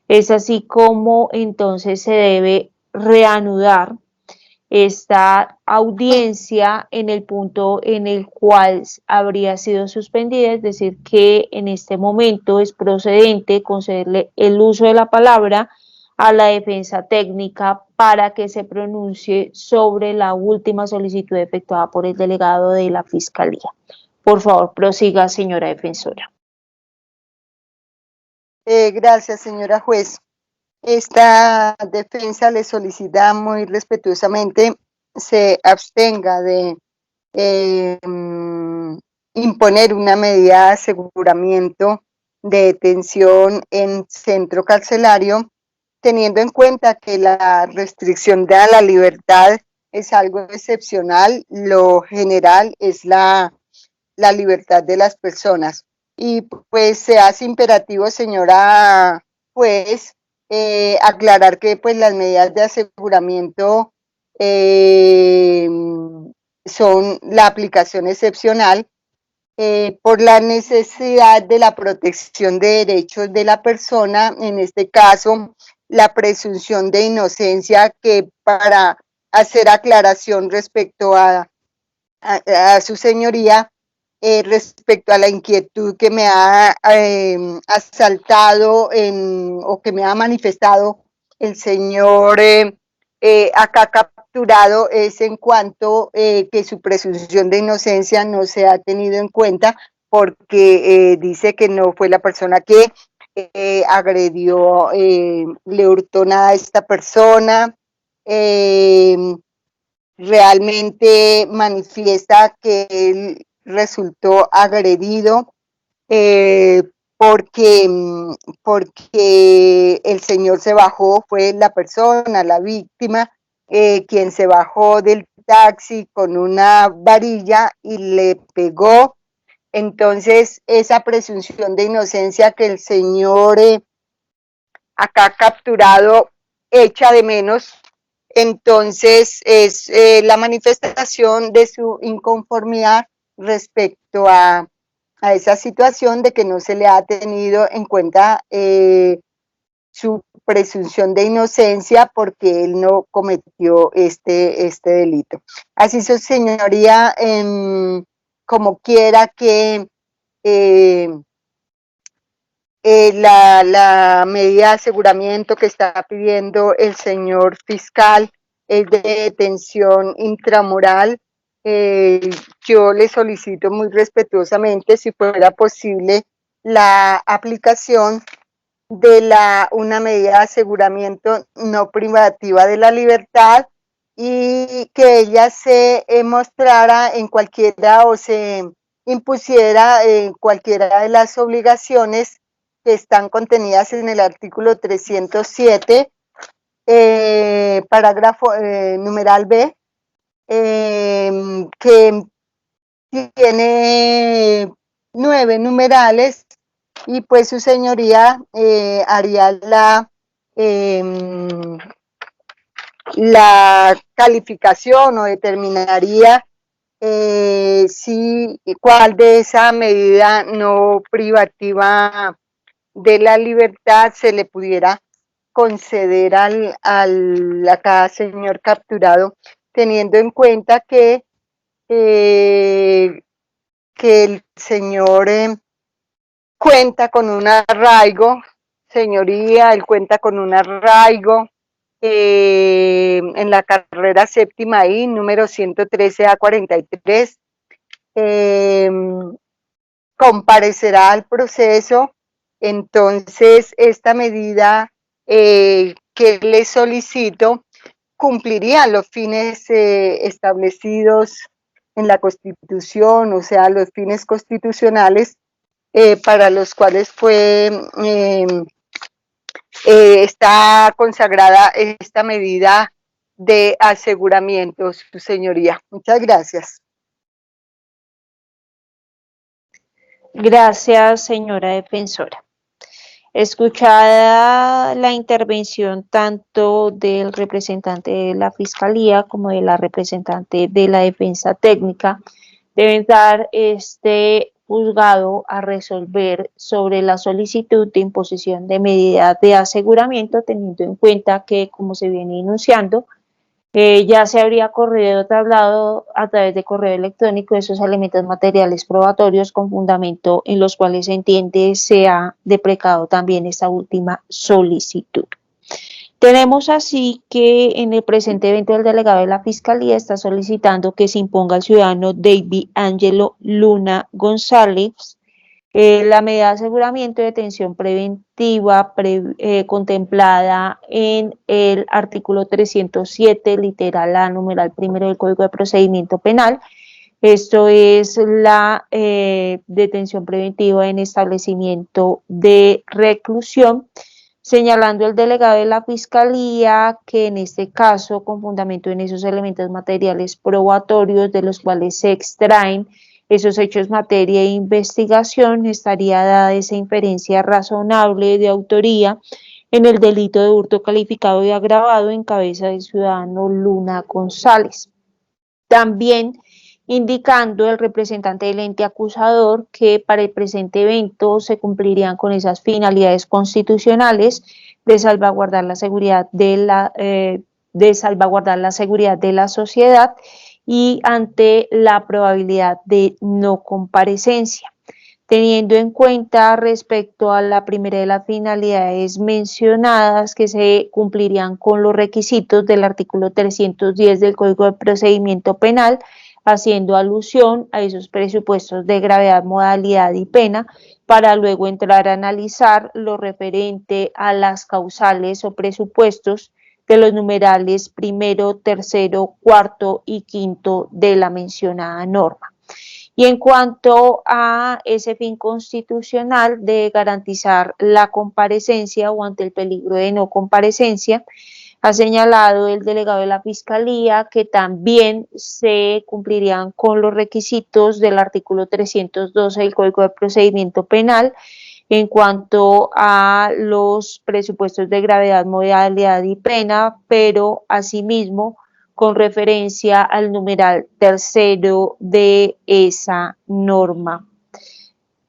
Es así como entonces se debe reanudar esta audiencia en el punto en el cual habría sido suspendida, es decir, que en este momento es procedente concederle el uso de la palabra a la defensa técnica para que se pronuncie sobre la última solicitud efectuada por el delegado de la Fiscalía. Por favor, prosiga, señora defensora. Gracias, señora juez. Esta defensa le solicita muy respetuosamente se abstenga de imponer una medida de aseguramiento de detención en centro carcelario, teniendo en cuenta que la restricción de la libertad es algo excepcional, lo general es la libertad de las personas. Y pues se hace imperativo, señora juez, aclarar que pues las medidas de aseguramiento son la aplicación excepcional por la necesidad de la protección de derechos de la persona, en este caso la presunción de inocencia, que para hacer aclaración respecto a su señoría, respecto a la inquietud que me ha asaltado o que me ha manifestado el señor acá capturado, es en cuanto que su presunción de inocencia no se ha tenido en cuenta, porque dice que no fue la persona que agredió, le hurtó nada a esta persona. Realmente manifiesta que él resultó agredido eh, porque, porque el señor se bajó, fue la persona, la víctima, quien se bajó del taxi con una varilla y le pegó. Entonces, esa presunción de inocencia que el señor acá capturado echa de menos, entonces es la manifestación de su inconformidad respecto a esa situación de que no se le ha tenido en cuenta su presunción de inocencia porque él no cometió este delito. Así su señoría, como quiera que la medida de aseguramiento que está pidiendo el señor fiscal es de detención intramural. Yo le solicito muy respetuosamente, si fuera posible, la aplicación de una medida de aseguramiento no privativa de la libertad, y que ella se mostrara en cualquiera o se impusiera en cualquiera de las obligaciones que están contenidas en el artículo 307, parágrafo numeral B, que tiene 9 numerales, y pues su señoría haría la calificación o determinaría cuál de esa medida no privativa de la libertad se le pudiera conceder a cada señor capturado, teniendo en cuenta que el señor cuenta con un arraigo, señoría, él cuenta con un arraigo en la carrera séptima I, número 113 a 43, comparecerá al proceso. Entonces esta medida que le solicito cumpliría los fines establecidos en la Constitución, o sea, los fines constitucionales para los cuales está consagrada esta medida de aseguramiento, su señoría. Muchas gracias. Gracias, señora defensora. Escuchada la intervención tanto del representante de la Fiscalía como de la representante de la Defensa Técnica, deben dar este juzgado a resolver sobre la solicitud de imposición de medida de aseguramiento, teniendo en cuenta que, como se viene enunciando, ya se habría corrido traslado a través de correo electrónico esos elementos materiales probatorios con fundamento en los cuales se entiende se ha deprecado también esta última solicitud. Tenemos así que en el presente evento el delegado de la Fiscalía está solicitando que se imponga al ciudadano David Angelo Luna González la medida de aseguramiento de detención preventiva contemplada en el artículo 307, literal A, numeral primero del Código de Procedimiento Penal. Esto es la detención preventiva en establecimiento de reclusión, señalando el delegado de la Fiscalía que en este caso, con fundamento en esos elementos materiales probatorios de los cuales se extraen esos hechos materia de investigación, estaría dada esa inferencia razonable de autoría en el delito de hurto calificado y agravado en cabeza del ciudadano Luna González. También indicando el representante del ente acusador que para el presente evento se cumplirían con esas finalidades constitucionales de salvaguardar la seguridad de la sociedad y ante la probabilidad de no comparecencia. Teniendo en cuenta respecto a la primera de las finalidades mencionadas que se cumplirían con los requisitos del artículo 310 del Código de Procedimiento Penal, haciendo alusión a esos presupuestos de gravedad, modalidad y pena, para luego entrar a analizar lo referente a las causales o presupuestos de los numerales primero, tercero, cuarto y quinto de la mencionada norma. Y en cuanto a ese fin constitucional de garantizar la comparecencia o ante el peligro de no comparecencia, ha señalado el delegado de la Fiscalía que también se cumplirían con los requisitos del artículo 312 del Código de Procedimiento Penal en cuanto a los presupuestos de gravedad, modalidad y pena, pero asimismo con referencia al numeral tercero de esa norma.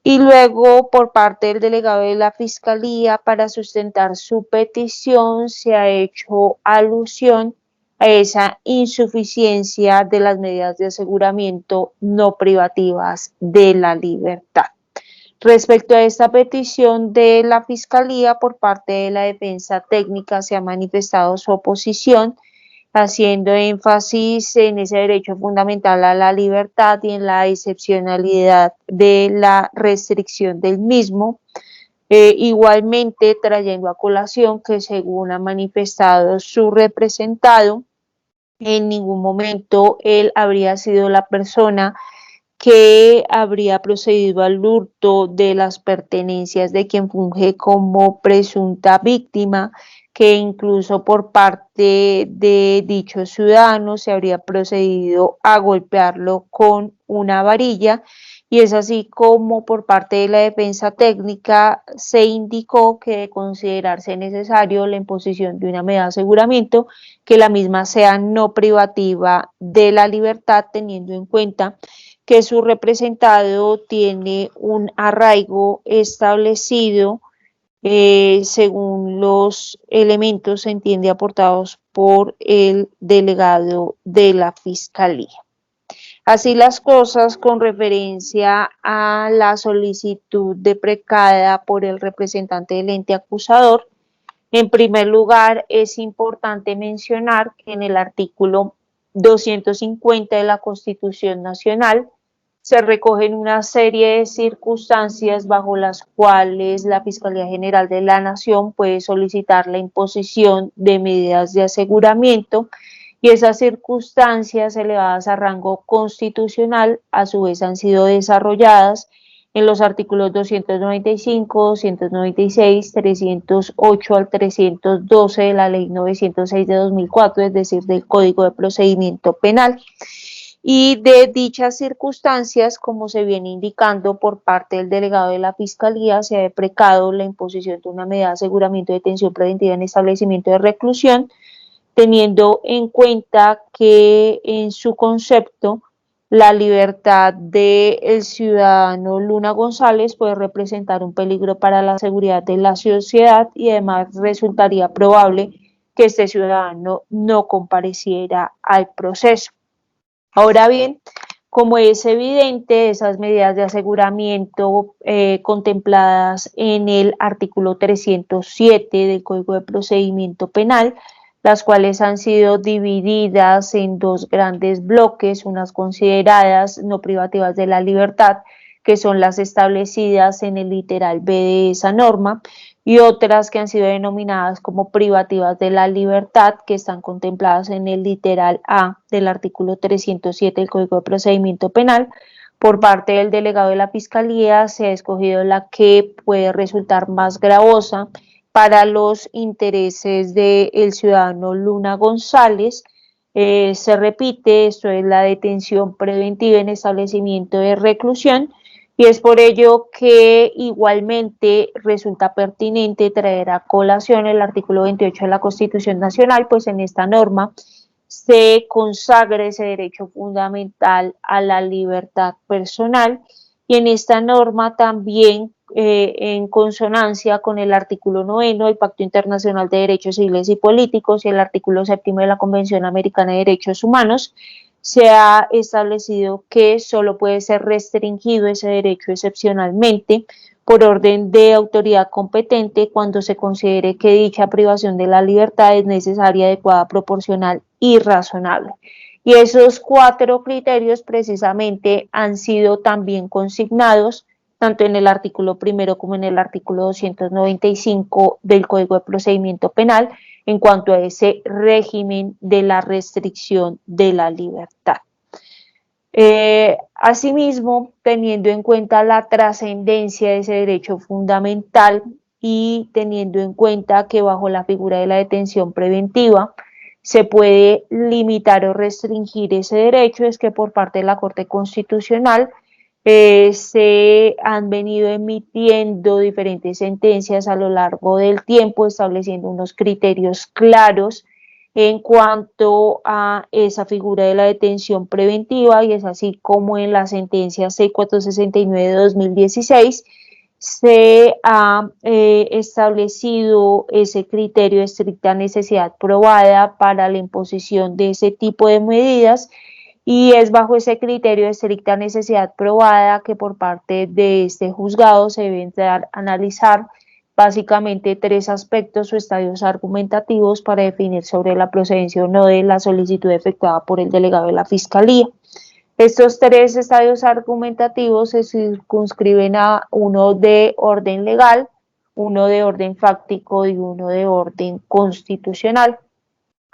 Y luego, por parte del delegado de la Fiscalía, para sustentar su petición, se ha hecho alusión a esa insuficiencia de las medidas de aseguramiento no privativas de la libertad. Respecto a esta petición de la Fiscalía, por parte de la defensa técnica se ha manifestado su oposición, haciendo énfasis en ese derecho fundamental a la libertad y en la excepcionalidad de la restricción del mismo. Igualmente trayendo a colación que según ha manifestado su representado, en ningún momento él habría sido la persona que habría procedido al hurto de las pertenencias de quien funge como presunta víctima, que incluso por parte de dichos ciudadanos se habría procedido a golpearlo con una varilla, y es así como por parte de la defensa técnica se indicó que de considerarse necesario la imposición de una medida de aseguramiento, que la misma sea no privativa de la libertad, teniendo en cuenta que su representado tiene un arraigo establecido según los elementos, se entiende, aportados por el delegado de la Fiscalía. Así las cosas con referencia a la solicitud deprecada por el representante del ente acusador. En primer lugar, es importante mencionar que en el artículo 250 de la Constitución Nacional se recogen una serie de circunstancias bajo las cuales la Fiscalía General de la Nación puede solicitar la imposición de medidas de aseguramiento, y esas circunstancias elevadas a rango constitucional a su vez han sido desarrolladas en los artículos 295, 296, 308 al 312 de la Ley 906 de 2004, es decir, del Código de Procedimiento Penal. Y de dichas circunstancias, como se viene indicando por parte del delegado de la Fiscalía, se ha deprecado la imposición de una medida de aseguramiento de detención preventiva en establecimiento de reclusión, teniendo en cuenta que en su concepto la libertad del ciudadano Luna González puede representar un peligro para la seguridad de la sociedad y además resultaría probable que este ciudadano no compareciera al proceso. Ahora bien, como es evidente, esas medidas de aseguramiento contempladas en el artículo 307 del Código de Procedimiento Penal, las cuales han sido divididas en dos grandes bloques, unas consideradas no privativas de la libertad, que son las establecidas en el literal B de esa norma, y otras que han sido denominadas como privativas de la libertad, que están contempladas en el literal A del artículo 307 del Código de Procedimiento Penal. Por parte del delegado de la Fiscalía se ha escogido la que puede resultar más gravosa para los intereses del ciudadano Luna González. Se repite, esto es la detención preventiva en establecimiento de reclusión, y es por ello que igualmente resulta pertinente traer a colación el artículo 28 de la Constitución Nacional, pues en esta norma se consagra ese derecho fundamental a la libertad personal, y en esta norma también en consonancia con el artículo 9 del Pacto Internacional de Derechos Civiles y Políticos y el artículo 7 de la Convención Americana de Derechos Humanos, se ha establecido que solo puede ser restringido ese derecho excepcionalmente por orden de autoridad competente cuando se considere que dicha privación de la libertad es necesaria, adecuada, proporcional y razonable. Y esos cuatro criterios precisamente han sido también consignados tanto en el artículo primero como en el artículo 295 del Código de Procedimiento Penal en cuanto a ese régimen de la restricción de la libertad. Asimismo, teniendo en cuenta la trascendencia de ese derecho fundamental y teniendo en cuenta que bajo la figura de la detención preventiva se puede limitar o restringir ese derecho, es que por parte de la Corte Constitucional se han venido emitiendo diferentes sentencias a lo largo del tiempo, estableciendo unos criterios claros en cuanto a esa figura de la detención preventiva, y es así como en la sentencia 6469 de 2016 se ha establecido ese criterio de estricta necesidad probada para la imposición de ese tipo de medidas, y es bajo ese criterio de estricta necesidad probada que por parte de este juzgado se deben analizar básicamente tres aspectos o estadios argumentativos para definir sobre la procedencia o no de la solicitud efectuada por el delegado de la Fiscalía. Estos tres estadios argumentativos se circunscriben a uno de orden legal, uno de orden fáctico y uno de orden constitucional.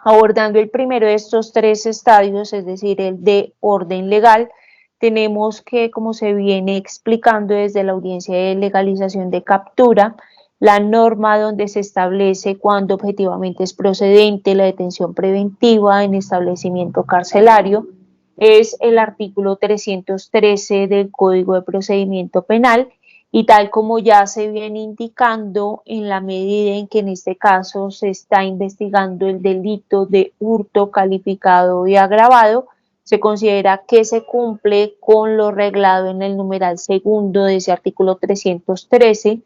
Abordando el primero de estos tres estadios, es decir, el de orden legal, tenemos que, como se viene explicando desde la audiencia de legalización de captura, la norma donde se establece cuando objetivamente es procedente la detención preventiva en establecimiento carcelario es el artículo 313 del Código de Procedimiento Penal, y tal como ya se viene indicando, en la medida en que en este caso se está investigando el delito de hurto calificado y agravado, se considera que se cumple con lo reglado en el numeral segundo de ese artículo 313,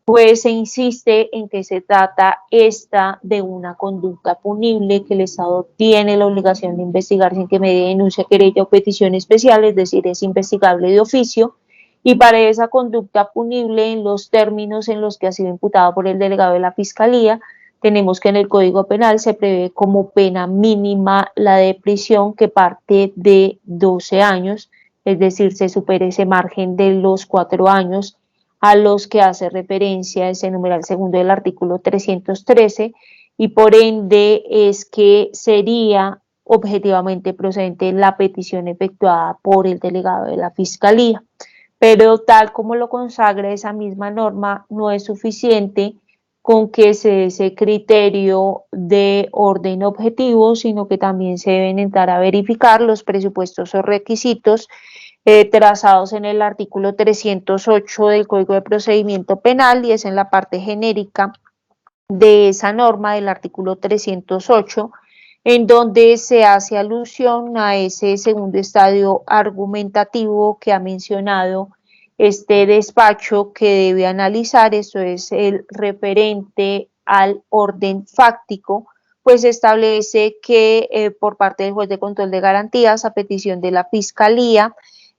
pues se insiste en que se trata esta de una conducta punible que el Estado tiene la obligación de investigar sin que medie denuncia, querella o petición especial, es decir, es investigable de oficio, y para esa conducta punible en los términos en los que ha sido imputada por el delegado de la Fiscalía, tenemos que en el Código Penal se prevé como pena mínima la de prisión que parte de 12 años, es decir, se supera ese margen de los 4 años a los que hace referencia ese numeral segundo del artículo 313, y por ende es que sería objetivamente procedente la petición efectuada por el delegado de la Fiscalía. Pero tal como lo consagra esa misma norma, no es suficiente con que se dé ese criterio de orden objetivo, sino que también se deben entrar a verificar los presupuestos o requisitos trazados en el artículo 308 del Código de Procedimiento Penal, y es en la parte genérica de esa norma del artículo 308 en donde se hace alusión a ese segundo estadio argumentativo que ha mencionado este despacho que debe analizar, eso es el referente al orden fáctico, pues establece que por parte del juez de control de garantías, a petición de la Fiscalía,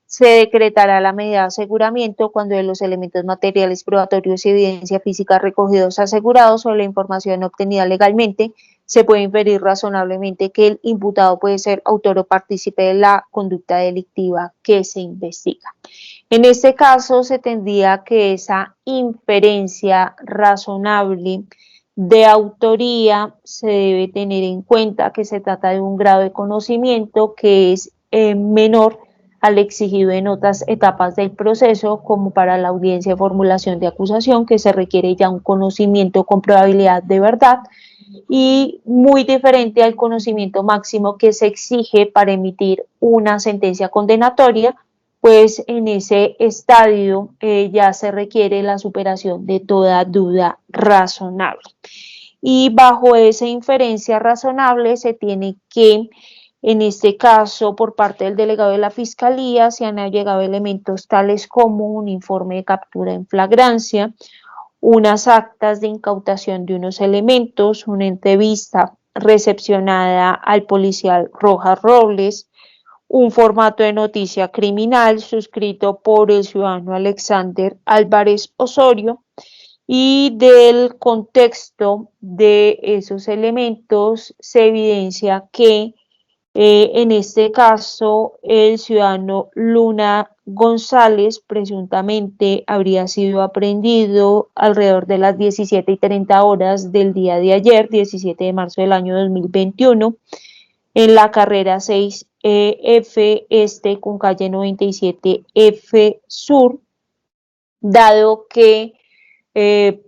se decretará la medida de aseguramiento cuando de los elementos materiales probatorios y evidencia física recogidos asegurados o la información obtenida legalmente se puede inferir razonablemente que el imputado puede ser autor o partícipe de la conducta delictiva que se investiga. En este caso, se tendría que esa inferencia razonable de autoría se debe tener en cuenta que se trata de un grado de conocimiento que es menor al exigido en otras etapas del proceso, como para la audiencia de formulación de acusación, que se requiere ya un conocimiento con probabilidad de verdad, y muy diferente al conocimiento máximo que se exige para emitir una sentencia condenatoria, pues en ese estadio ya se requiere la superación de toda duda razonable. Y bajo esa inferencia razonable se tiene que, en este caso, por parte del delegado de la Fiscalía, se han allegado elementos tales como un informe de captura en flagrancia, unas actas de incautación de unos elementos, una entrevista recepcionada al policial Rojas Robles, un formato de noticia criminal suscrito por el ciudadano Alexander Álvarez Osorio, y del contexto de esos elementos se evidencia que en este caso el ciudadano Luna González presuntamente habría sido aprehendido alrededor de las 17:30 del día de ayer, 17 de marzo del año 2021, en la carrera 6F Este con calle 97F Sur, dado que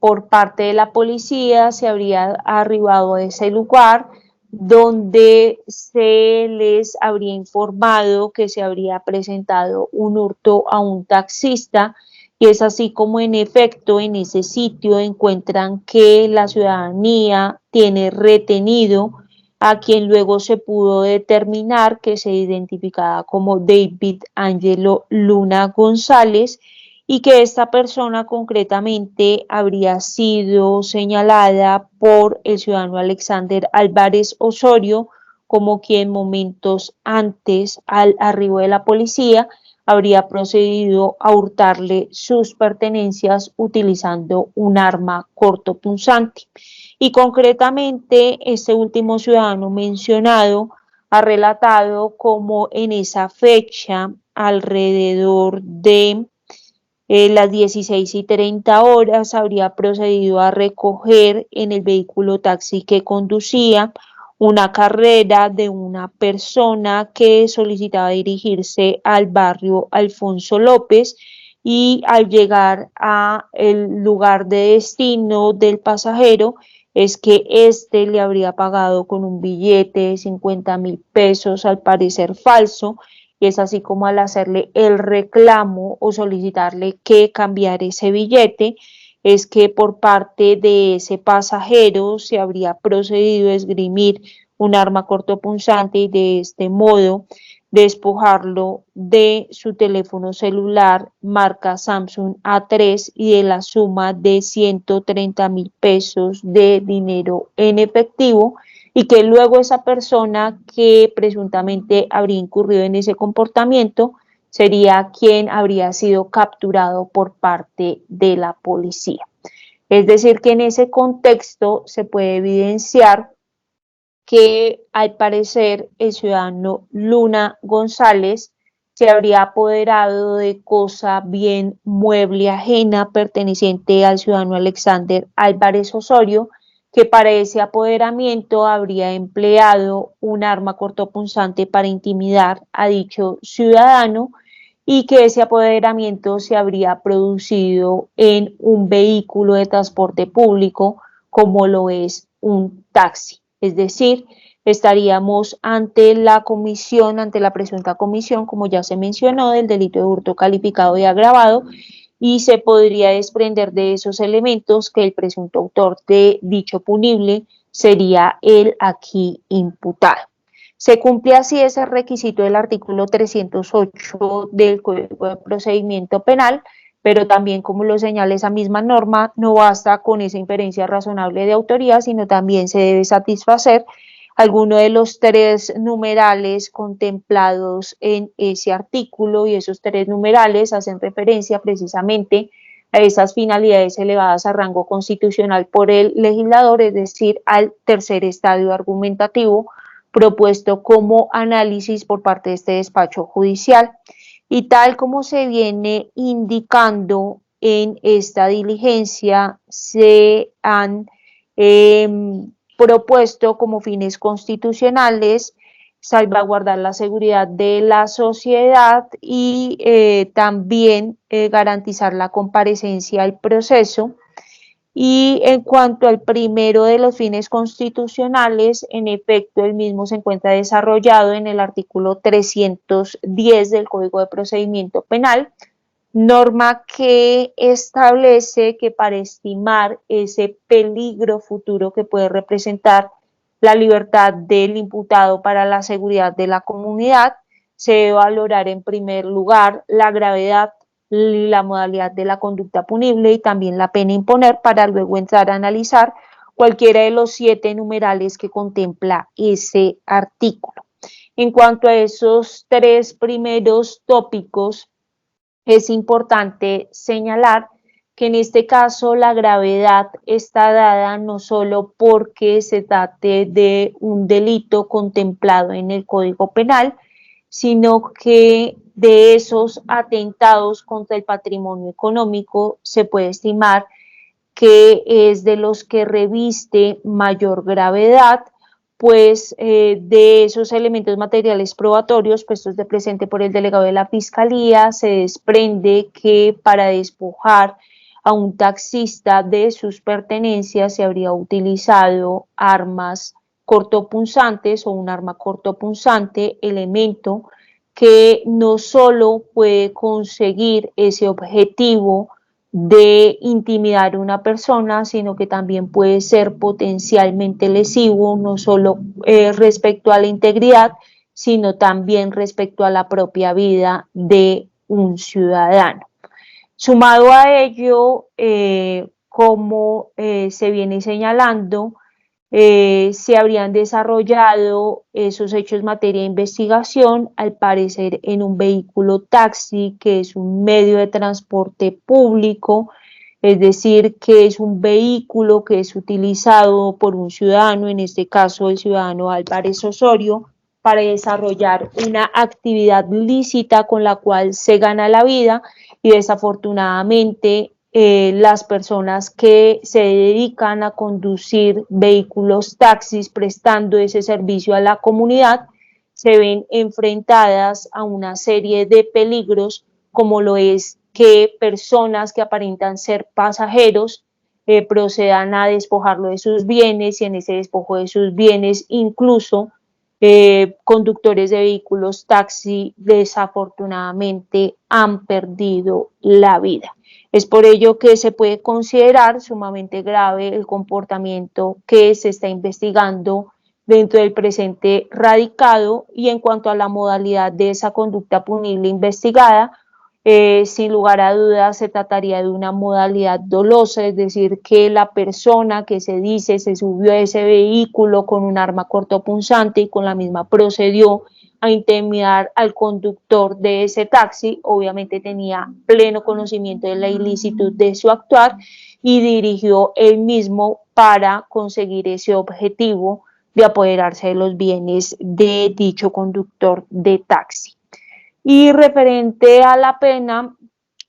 por parte de la policía se habría arribado a ese lugar donde se les habría informado que se habría presentado un hurto a un taxista, y es así como en efecto en ese sitio encuentran que la ciudadanía tiene retenido a quien luego se pudo determinar que se identificaba como David Angelo Luna González, y que esta persona concretamente habría sido señalada por el ciudadano Alexander Álvarez Osorio como quien momentos antes al arribo de la policía habría procedido a hurtarle sus pertenencias utilizando un arma cortopunzante. Y concretamente este último ciudadano mencionado ha relatado como en esa fecha alrededor de las 16:30 habría procedido a recoger en el vehículo taxi que conducía una carrera de una persona que solicitaba dirigirse al barrio Alfonso López, y al llegar a el lugar de destino del pasajero es que éste le habría pagado con un billete de 50.000 pesos, al parecer falso, y es así como al hacerle el reclamo o solicitarle que cambiara ese billete, es que por parte de ese pasajero se habría procedido a esgrimir un arma cortopunzante y de este modo despojarlo de su teléfono celular marca Samsung A3 y de la suma de 130.000 pesos de dinero en efectivo, y que luego esa persona que presuntamente habría incurrido en ese comportamiento sería quien habría sido capturado por parte de la policía. Es decir, que en ese contexto se puede evidenciar que al parecer el ciudadano Luna González se habría apoderado de cosa bien mueble ajena perteneciente al ciudadano Alexander Álvarez Osorio, que para ese apoderamiento habría empleado un arma cortopunzante para intimidar a dicho ciudadano, y que ese apoderamiento se habría producido en un vehículo de transporte público como lo es un taxi. Es decir, estaríamos ante la comisión, ante la presunta comisión, como ya se mencionó, del delito de hurto calificado y agravado, y se podría desprender de esos elementos que el presunto autor de dicho punible sería el aquí imputado. Se cumple así ese requisito del artículo 308 del Código de Procedimiento Penal, pero también, como lo señala esa misma norma, no basta con esa inferencia razonable de autoría, sino también se debe satisfacer alguno de los tres numerales contemplados en ese artículo, y esos tres numerales hacen referencia precisamente a esas finalidades elevadas a rango constitucional por el legislador, es decir, al tercer estadio argumentativo propuesto como análisis por parte de este despacho judicial. Y tal como se viene indicando en esta diligencia, se han propuesto como fines constitucionales salvaguardar la seguridad de la sociedad y también garantizar la comparecencia al proceso. Y en cuanto al primero de los fines constitucionales, en efecto, el mismo se encuentra desarrollado en el artículo 310 del Código de Procedimiento Penal, norma que establece que para estimar ese peligro futuro que puede representar la libertad del imputado para la seguridad de la comunidad, se debe valorar en primer lugar la gravedad, la modalidad de la conducta punible y también la pena a imponer, para luego entrar a analizar cualquiera de los 7 numerales que contempla ese artículo. En cuanto a esos 3 primeros tópicos, es importante señalar que en este caso la gravedad está dada no solo porque se trate de un delito contemplado en el Código Penal, sino que de esos atentados contra el patrimonio económico se puede estimar que es de los que reviste mayor gravedad, pues de esos elementos materiales probatorios puestos de presente por el delegado de la Fiscalía, se desprende que para despojar a un taxista de sus pertenencias se habría utilizado armas cortopunzantes o un arma cortopunzante, elemento que no solo puede conseguir ese objetivo de intimidar a una persona, sino que también puede ser potencialmente lesivo, no solo respecto a la integridad, sino también respecto a la propia vida de un ciudadano. Sumado a ello, como se viene señalando, se habrían desarrollado esos hechos en materia de investigación, al parecer en un vehículo taxi, que es un medio de transporte público, es decir, que es un vehículo que es utilizado por un ciudadano, en este caso el ciudadano Álvarez Osorio, para desarrollar una actividad lícita con la cual se gana la vida, y desafortunadamente las personas que se dedican a conducir vehículos taxis prestando ese servicio a la comunidad se ven enfrentadas a una serie de peligros, como lo es que personas que aparentan ser pasajeros procedan a despojarlo de sus bienes, y en ese despojo de sus bienes incluso conductores de vehículos taxi desafortunadamente han perdido la vida. Es por ello que se puede considerar sumamente grave el comportamiento que se está investigando dentro del presente radicado. Y en cuanto a la modalidad de esa conducta punible investigada, sin lugar a dudas se trataría de una modalidad dolosa, es decir, que la persona que se dice se subió a ese vehículo con un arma cortopunzante y con la misma procedió a intimidar al conductor de ese taxi, obviamente tenía pleno conocimiento de la ilicitud de su actuar y dirigió él mismo para conseguir ese objetivo de apoderarse de los bienes de dicho conductor de taxi. Y referente a la pena,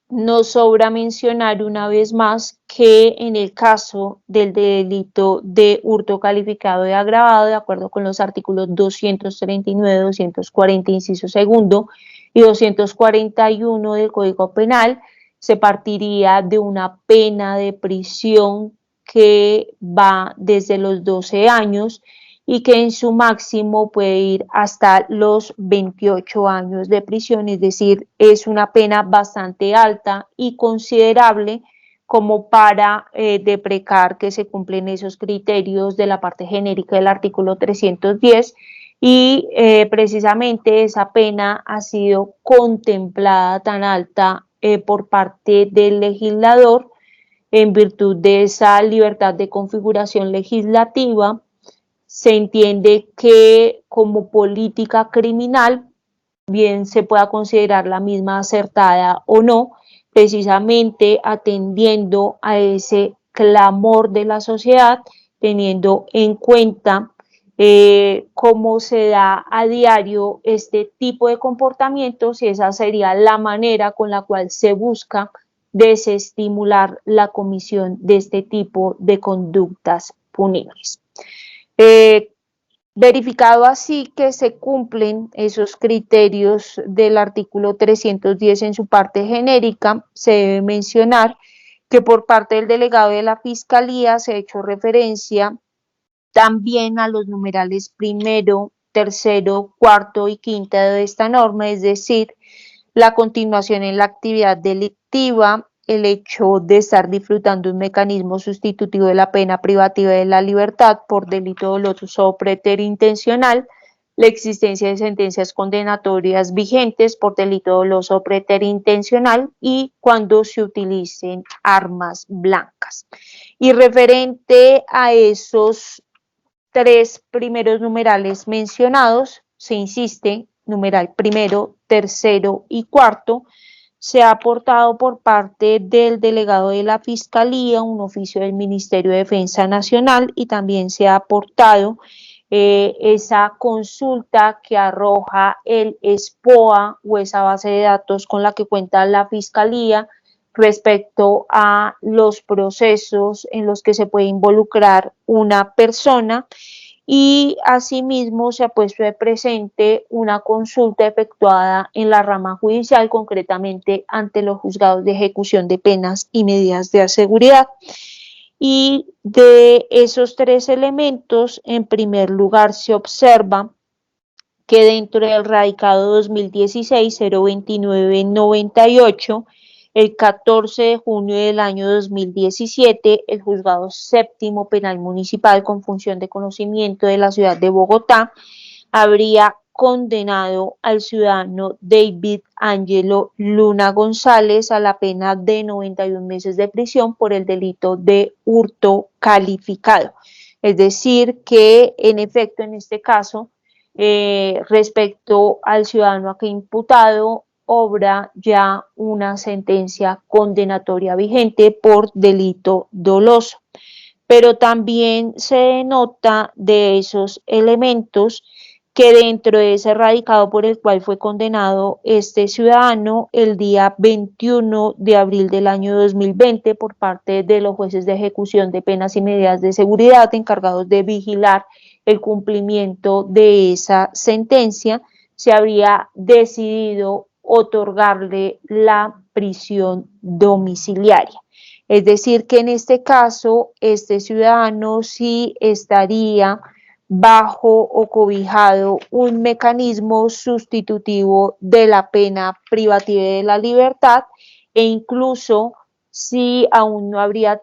nos sobra mencionar una vez más que en el caso del delito de hurto calificado de agravado, de acuerdo con los artículos 239, 240, inciso segundo, y 241 del Código Penal, se partiría de una pena de prisión que va desde los 12 años y que en su máximo puede ir hasta los 28 años de prisión, es decir, es una pena bastante alta y considerable como para deprecar que se cumplen esos criterios de la parte genérica del artículo 310 y precisamente esa pena ha sido contemplada tan alta por parte del legislador en virtud de esa libertad de configuración legislativa. Se entiende que como política criminal, bien se pueda considerar la misma acertada o no, precisamente atendiendo a ese clamor de la sociedad, teniendo en cuenta cómo se da a diario este tipo de comportamientos y esa sería la manera con la cual se busca desestimular la comisión de este tipo de conductas punibles. Verificado así que se cumplen esos criterios del artículo 310 en su parte genérica, se debe mencionar que por parte del delegado de la Fiscalía se ha hecho referencia también a los numerales primero, tercero, cuarto y quinta de esta norma, es decir, la continuación en la actividad delictiva, el hecho de estar disfrutando un mecanismo sustitutivo de la pena privativa de la libertad por delito doloso o preterintencional, la existencia de sentencias condenatorias vigentes por delito doloso o preterintencional y cuando se utilicen armas blancas. Y referente a esos tres primeros numerales mencionados, se insiste, numeral primero, tercero y cuarto, se ha aportado por parte del delegado de la Fiscalía un oficio del Ministerio de Defensa Nacional y también se ha aportado esa consulta que arroja el SPOA o esa base de datos con la que cuenta la Fiscalía respecto a los procesos en los que se puede involucrar una persona y asimismo se ha puesto de presente una consulta efectuada en la rama judicial, concretamente ante los juzgados de ejecución de penas y medidas de seguridad. Y de esos tres elementos, en primer lugar se observa que dentro del radicado 2016-02998, el 14 de junio del año 2017, el Juzgado Séptimo Penal Municipal con función de conocimiento de la ciudad de Bogotá habría condenado al ciudadano David Ángelo Luna González a la pena de 91 meses de prisión por el delito de hurto calificado. Es decir, que en efecto en este caso, respecto al ciudadano aquí imputado, obra ya una sentencia condenatoria vigente por delito doloso. Pero también se denota de esos elementos que dentro de ese radicado por el cual fue condenado este ciudadano el día 21 de abril del año 2020 por parte de los jueces de ejecución de penas y medidas de seguridad encargados de vigilar el cumplimiento de esa sentencia, se habría decidido otorgarle la prisión domiciliaria. Es decir, que en este caso, este ciudadano sí estaría bajo o cobijado un mecanismo sustitutivo de la pena privativa de la libertad e incluso si aún no habría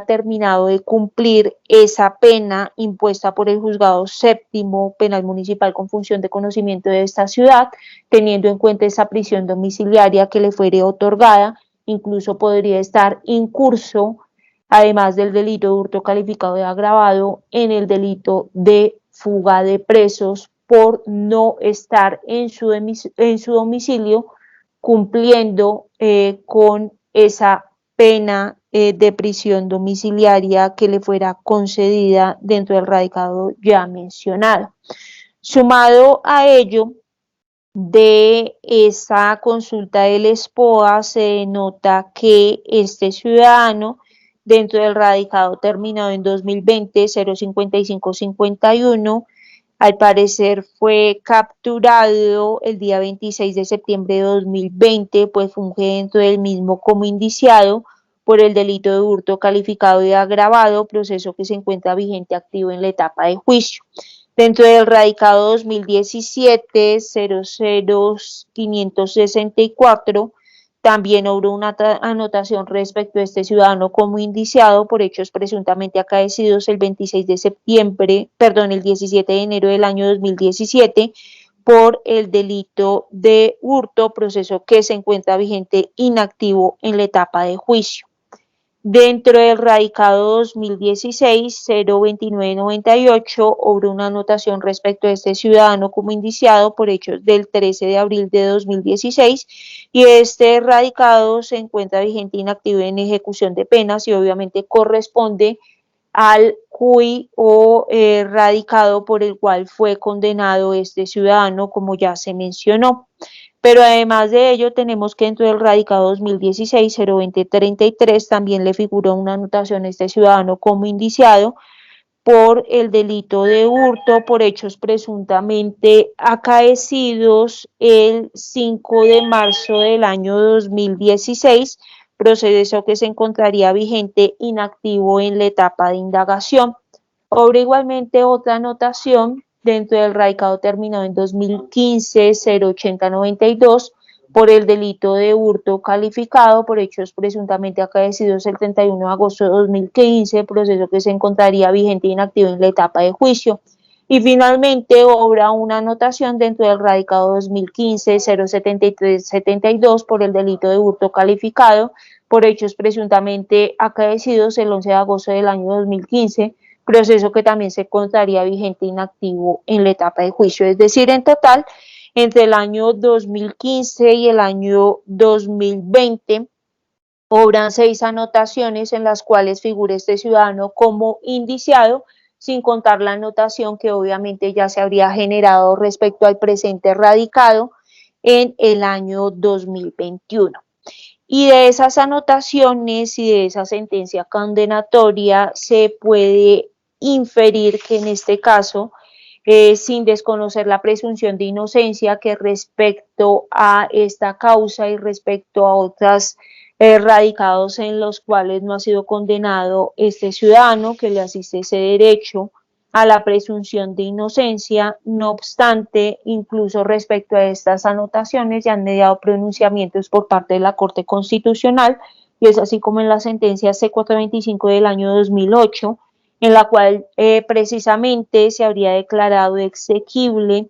terminado de cumplir esa pena impuesta por el Juzgado Séptimo Penal Municipal con función de conocimiento de esta ciudad, teniendo en cuenta esa prisión domiciliaria que le fuere otorgada, incluso podría estar incurso, además del delito de hurto calificado de agravado, en el delito de fuga de presos por no estar en su domicilio cumpliendo con esa pena de prisión domiciliaria que le fuera concedida dentro del radicado ya mencionado. Sumado a ello, de esa consulta del SPOA se nota que este ciudadano dentro del radicado terminado en 2020 05551 al parecer fue capturado el día 26 de septiembre de 2020, pues funge dentro del mismo como indiciado por el delito de hurto calificado de agravado, proceso que se encuentra vigente activo en la etapa de juicio. Dentro del radicado 2017-00564 También hubo una anotación respecto a este ciudadano como indiciado por hechos presuntamente acaecidos el 26 de septiembre, perdón, el 17 de enero del año 2017 por el delito de hurto, proceso que se encuentra vigente inactivo en la etapa de juicio. Dentro del radicado 2016-02998 hubo una anotación respecto a este ciudadano como indiciado por hechos del 13 de abril de 2016 y este radicado se encuentra vigente inactivo en ejecución de penas y obviamente corresponde al CUI o radicado por el cual fue condenado este ciudadano, como ya se mencionó. Pero además de ello, tenemos que dentro del radicado 2016-02033 también le figuró una anotación a este ciudadano como indiciado por el delito de hurto por hechos presuntamente acaecidos el 5 de marzo del año 2016, proceso que se encontraría vigente inactivo en la etapa de indagación. Obra igualmente otra anotación dentro del radicado terminado en 2015-08092 por el delito de hurto calificado por hechos presuntamente acaecidos el 31 de agosto de 2015, proceso que se encontraría vigente e inactivo en la etapa de juicio. Y finalmente obra una anotación dentro del radicado 2015-07372 por el delito de hurto calificado por hechos presuntamente acaecidos el 11 de agosto del año 2015, proceso que también se encontraría vigente e inactivo en la etapa de juicio. Es decir, en total, entre el año 2015 y el año 2020, obran 6 anotaciones en las cuales figura este ciudadano como indiciado, sin contar la anotación que obviamente ya se habría generado respecto al presente radicado en el año 2021. Y de esas anotaciones y de esa sentencia condenatoria se puede inferir que en este caso, sin desconocer la presunción de inocencia, que respecto a esta causa y respecto a otras radicados en los cuales no ha sido condenado este ciudadano, que le asiste ese derecho a la presunción de inocencia. No obstante, incluso respecto a estas anotaciones ya han mediado pronunciamientos por parte de la Corte Constitucional, y es así como en la sentencia C425 del año 2008, en la cual precisamente se habría declarado exequible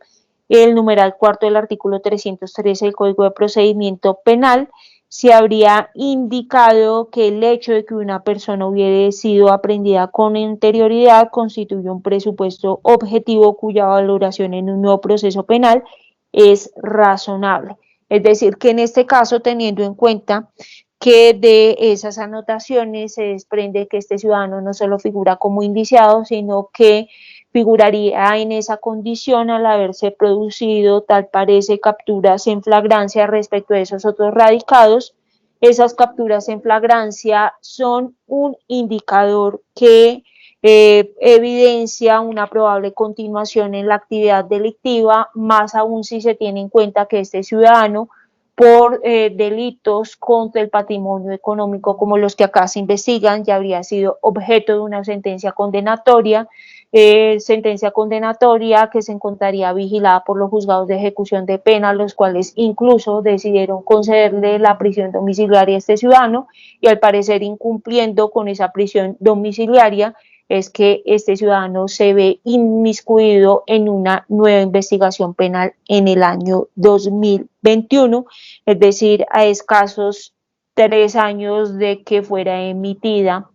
el numeral cuarto del artículo 313 del Código de Procedimiento Penal. Se habría indicado que el hecho de que una persona hubiera sido aprehendida con anterioridad constituye un presupuesto objetivo cuya valoración en un nuevo proceso penal es razonable. Es decir, que en este caso, teniendo en cuenta que de esas anotaciones se desprende que este ciudadano no solo figura como indiciado, sino que figuraría en esa condición al haberse producido, tal parece, capturas en flagrancia respecto a esos otros radicados. Esas capturas en flagrancia son un indicador que evidencia una probable continuación en la actividad delictiva, más aún si se tiene en cuenta que este ciudadano, por delitos contra el patrimonio económico como los que acá se investigan, ya habría sido objeto de una sentencia condenatoria que se encontraría vigilada por los juzgados de ejecución de pena, los cuales incluso decidieron concederle la prisión domiciliaria a este ciudadano, y al parecer incumpliendo con esa prisión domiciliaria es que este ciudadano se ve inmiscuido en una nueva investigación penal en el año 2021, es decir, a escasos 3 años de que fuera emitida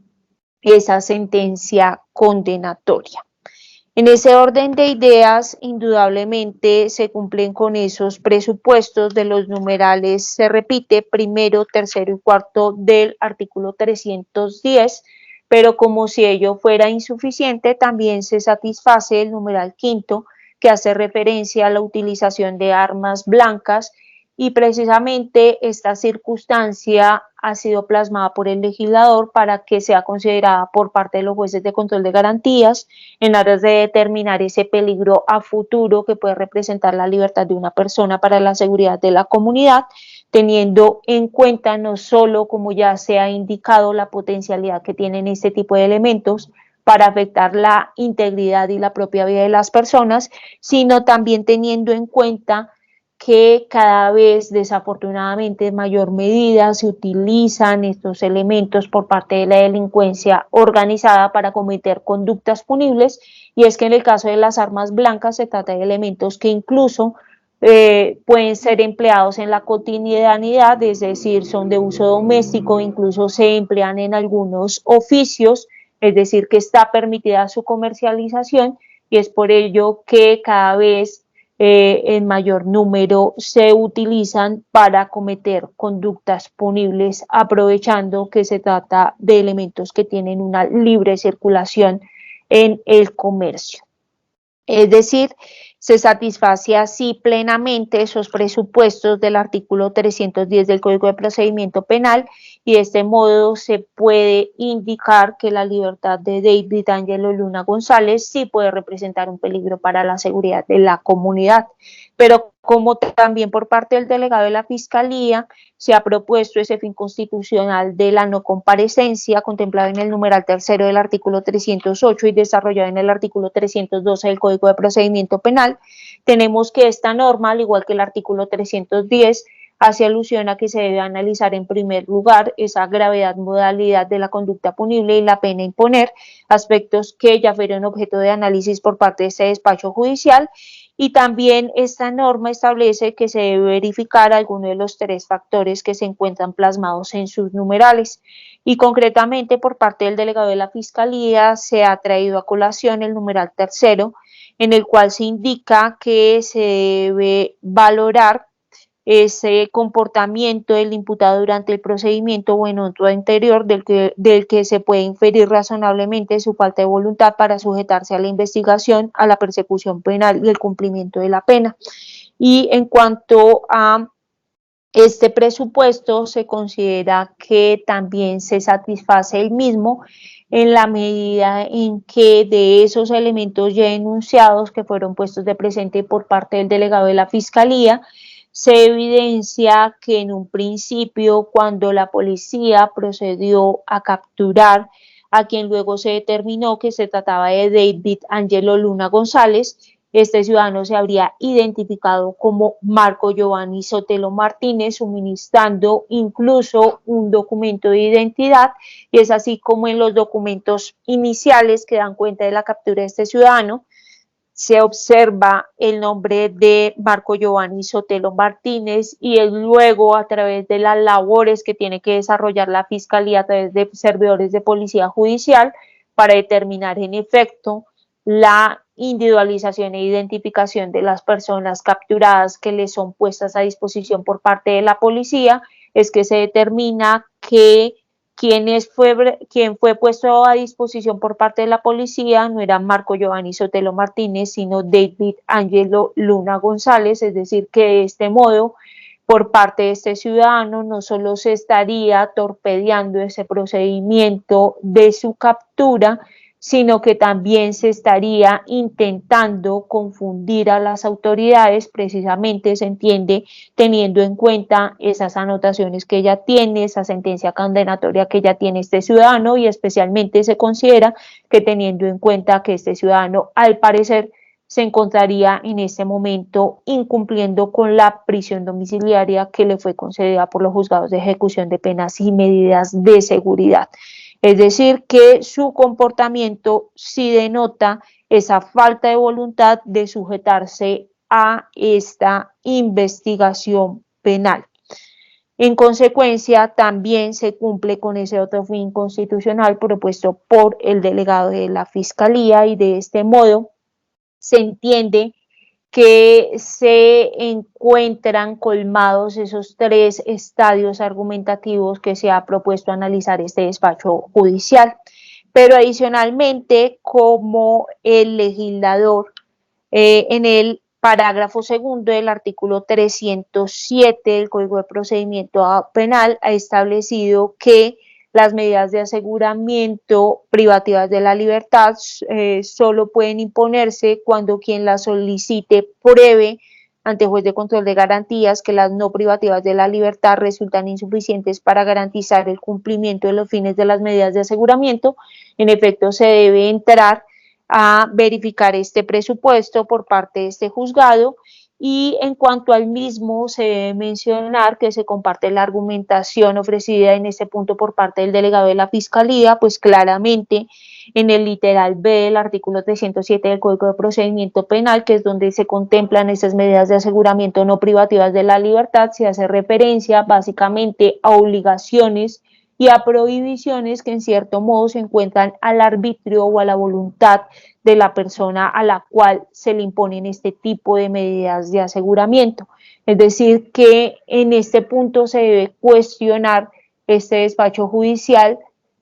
esa sentencia condenatoria. En ese orden de ideas, indudablemente se cumplen con esos presupuestos de los numerales, se repite primero, tercero y cuarto del artículo 310, pero como si ello fuera insuficiente, también se satisface el numeral quinto, que hace referencia a la utilización de armas blancas, y precisamente esta circunstancia ha sido plasmada por el legislador para que sea considerada por parte de los jueces de control de garantías en aras de determinar ese peligro a futuro que puede representar la libertad de una persona para la seguridad de la comunidad, teniendo en cuenta no solo, como ya se ha indicado, la potencialidad que tienen este tipo de elementos para afectar la integridad y la propia vida de las personas, sino también teniendo en cuenta que cada vez desafortunadamente en mayor medida se utilizan estos elementos por parte de la delincuencia organizada para cometer conductas punibles, y es que en el caso de las armas blancas se trata de elementos que incluso pueden ser empleados en la cotidianidad, es decir, son de uso doméstico, incluso se emplean en algunos oficios, es decir, que está permitida su comercialización, y es por ello que cada vez en mayor número se utilizan para cometer conductas punibles, aprovechando que se trata de elementos que tienen una libre circulación en el comercio. Es decir, se satisface así plenamente esos presupuestos del artículo 310 del Código de Procedimiento Penal, y de este modo se puede indicar que la libertad de David Angelo Luna González sí puede representar un peligro para la seguridad de la comunidad. Pero como también por parte del delegado de la Fiscalía se ha propuesto ese fin constitucional de la no comparecencia, contemplado en el numeral tercero del artículo 308 y desarrollado en el artículo 312 del Código de Procedimiento Penal, tenemos que esta norma, al igual que el artículo 310, hace alusión a que se debe analizar en primer lugar esa gravedad, modalidad de la conducta punible y la pena a imponer, aspectos que ya fueron objeto de análisis por parte de este despacho judicial. Y también esta norma establece que se debe verificar alguno de los tres factores que se encuentran plasmados en sus numerales. Y concretamente por parte del delegado de la Fiscalía se ha traído a colación el numeral tercero, en el cual se indica que se debe valorar ese comportamiento del imputado durante el procedimiento o en otro anterior del que se puede inferir razonablemente su falta de voluntad para sujetarse a la investigación, a la persecución penal y el cumplimiento de la pena. Y en cuanto a este presupuesto, se considera que también se satisface el mismo en la medida en que de esos elementos ya enunciados que fueron puestos de presente por parte del delegado de la Fiscalía, se evidencia que en un principio, cuando la policía procedió a capturar a quien luego se determinó que se trataba de David Angelo Luna González, este ciudadano se habría identificado como Marco Giovanni Sotelo Martínez, suministrando incluso un documento de identidad, y es así como en los documentos iniciales que dan cuenta de la captura de este ciudadano se observa el nombre de Marco Giovanni Sotelo Martínez, y él luego, a través de las labores que tiene que desarrollar la Fiscalía a través de servidores de policía judicial para determinar en efecto la individualización e identificación de las personas capturadas que le son puestas a disposición por parte de la policía, es que se determina que quien fue puesto a disposición por parte de la policía no era Marco Giovanni Sotelo Martínez, sino David Angelo Luna González, es decir, que de este modo, por parte de este ciudadano, no solo se estaría torpedeando ese procedimiento de su captura, sino que también se estaría intentando confundir a las autoridades, precisamente se entiende teniendo en cuenta esas anotaciones que ella tiene, esa sentencia condenatoria que ya tiene este ciudadano, y especialmente se considera que teniendo en cuenta que este ciudadano al parecer se encontraría en este momento incumpliendo con la prisión domiciliaria que le fue concedida por los juzgados de ejecución de penas y medidas de seguridad. Es decir, que su comportamiento sí denota esa falta de voluntad de sujetarse a esta investigación penal. En consecuencia, también se cumple con ese otro fin constitucional propuesto por el delegado de la Fiscalía, y de este modo se entiende que se encuentran colmados esos tres estadios argumentativos que se ha propuesto analizar este despacho judicial. Pero adicionalmente, como el legislador en el parágrafo segundo del artículo 307 del Código de Procedimiento Penal ha establecido que las medidas de aseguramiento privativas de la libertad solo pueden imponerse cuando quien las solicite pruebe ante juez de control de garantías que las no privativas de la libertad resultan insuficientes para garantizar el cumplimiento de los fines de las medidas de aseguramiento. En efecto, se debe entrar a verificar este presupuesto por parte de este juzgado, Y en cuanto al mismo, se debe mencionar que se comparte la argumentación ofrecida en este punto por parte del delegado de la Fiscalía, pues claramente en el literal B del artículo 307 del Código de Procedimiento Penal, que es donde se contemplan esas medidas de aseguramiento no privativas de la libertad, se hace referencia básicamente a obligaciones y a prohibiciones que en cierto modo se encuentran al arbitrio o a la voluntad de la persona a la cual se le imponen este tipo de medidas de aseguramiento. Es decir, que en este punto se debe cuestionar este despacho judicial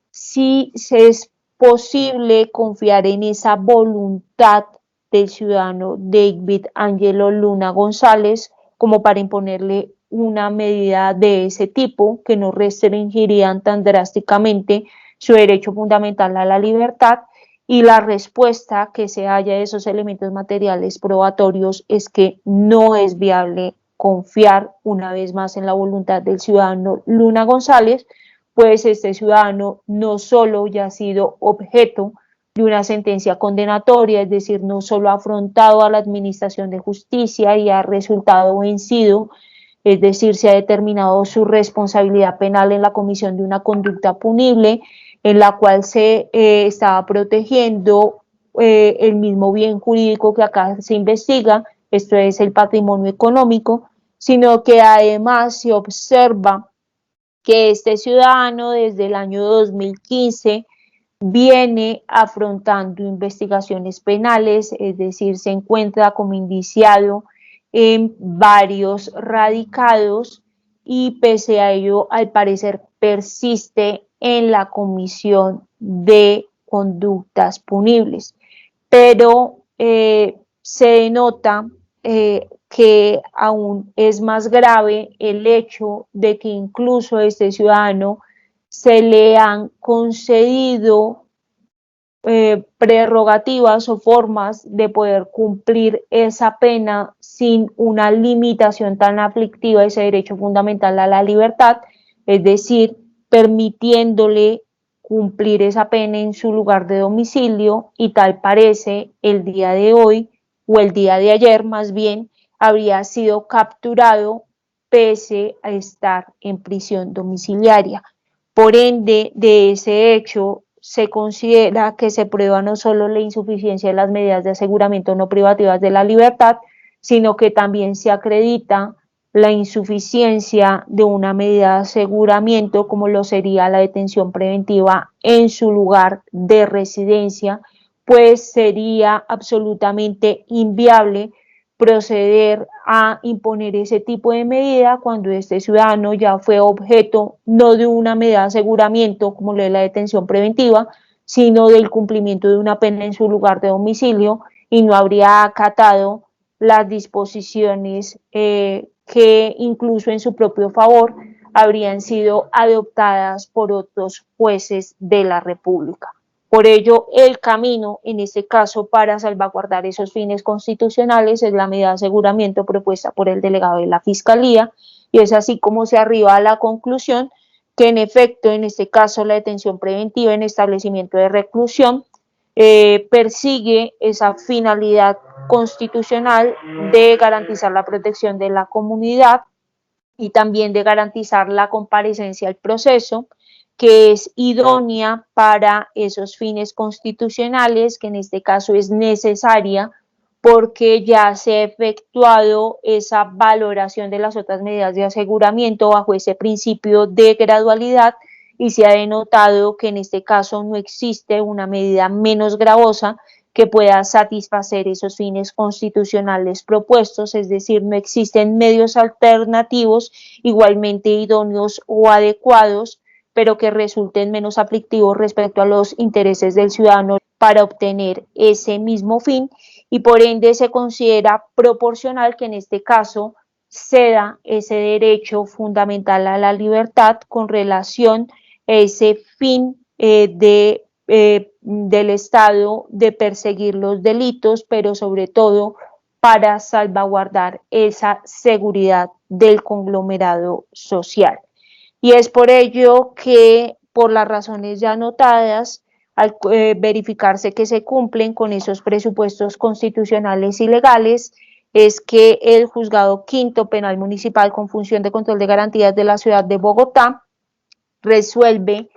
si es posible confiar en esa voluntad del ciudadano David Angelo Luna González como para imponerle una medida de ese tipo que no restringirían tan drásticamente su derecho fundamental a la libertad. Y la respuesta que se halla de esos elementos materiales probatorios es que no es viable confiar una vez más en la voluntad del ciudadano Luna González, pues este ciudadano no solo ya ha sido objeto de una sentencia condenatoria, es decir, no solo ha afrontado a la administración de justicia y ha resultado vencido, es decir, se ha determinado su responsabilidad penal en la comisión de una conducta punible en la cual se estaba protegiendo el mismo bien jurídico que acá se investiga, esto es el patrimonio económico, sino que además se observa que este ciudadano desde el año 2015 viene afrontando investigaciones penales, es decir, se encuentra como indiciado en varios radicados y pese a ello, al parecer, persiste en la comisión de conductas punibles. Pero se denota que aún es más grave el hecho de que incluso a este ciudadano se le han concedido prerrogativas o formas de poder cumplir esa pena sin una limitación tan aflictiva de ese derecho fundamental a la libertad, es decir, permitiéndole cumplir esa pena en su lugar de domicilio y tal parece el día de hoy o el día de ayer más bien habría sido capturado pese a estar en prisión domiciliaria. Por ende, de ese hecho se considera que se prueba no solo la insuficiencia de las medidas de aseguramiento no privativas de la libertad, sino que también se acredita la insuficiencia de una medida de aseguramiento como lo sería la detención preventiva en su lugar de residencia, pues sería absolutamente inviable proceder a imponer ese tipo de medida cuando este ciudadano ya fue objeto no de una medida de aseguramiento como lo es la detención preventiva, sino del cumplimiento de una pena en su lugar de domicilio y no habría acatado las disposiciones que incluso en su propio favor habrían sido adoptadas por otros jueces de la República. Por ello, el camino, en este caso, para salvaguardar esos fines constitucionales es la medida de aseguramiento propuesta por el delegado de la Fiscalía, y es así como se arriba a la conclusión que, en efecto, en este caso, la detención preventiva en establecimiento de reclusión persigue esa finalidad constitucional de garantizar la protección de la comunidad y también de garantizar la comparecencia al proceso, que es idónea para esos fines constitucionales, que en este caso es necesaria porque ya se ha efectuado esa valoración de las otras medidas de aseguramiento bajo ese principio de gradualidad y se ha denotado que en este caso no existe una medida menos gravosa que pueda satisfacer esos fines constitucionales propuestos, es decir, no existen medios alternativos igualmente idóneos o adecuados, pero que resulten menos aflictivos respecto a los intereses del ciudadano para obtener ese mismo fin y por ende se considera proporcional que en este caso ceda ese derecho fundamental a la libertad con relación a ese fin del Estado de perseguir los delitos, pero sobre todo para salvaguardar esa seguridad del conglomerado social. Y es por ello que, por las razones ya notadas, al verificarse que se cumplen con esos presupuestos constitucionales y legales, es que el Juzgado Quinto Penal Municipal con función de control de garantías de la ciudad de Bogotá resuelve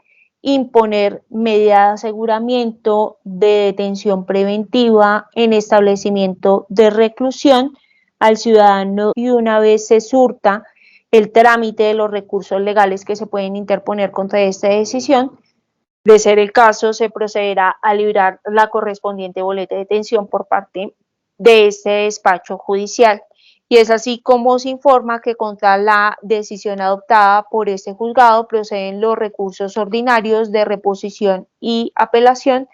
imponer medida de aseguramiento de detención preventiva en establecimiento de reclusión al ciudadano, y una vez se surta el trámite de los recursos legales que se pueden interponer contra esta decisión, de ser el caso, se procederá a librar la correspondiente boleta de detención por parte de este despacho judicial. Y es así como se informa que contra la decisión adoptada por este juzgado proceden los recursos ordinarios de reposición y apelación,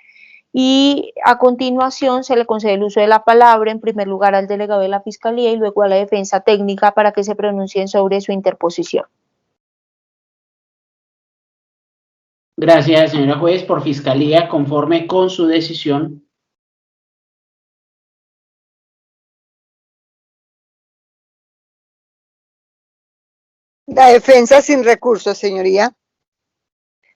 y a continuación se le concede el uso de la palabra en primer lugar al delegado de la Fiscalía y luego a la defensa técnica para que se pronuncien sobre su interposición. Gracias, señora juez. Por Fiscalía, conforme con su decisión. La defensa sin recursos, señoría.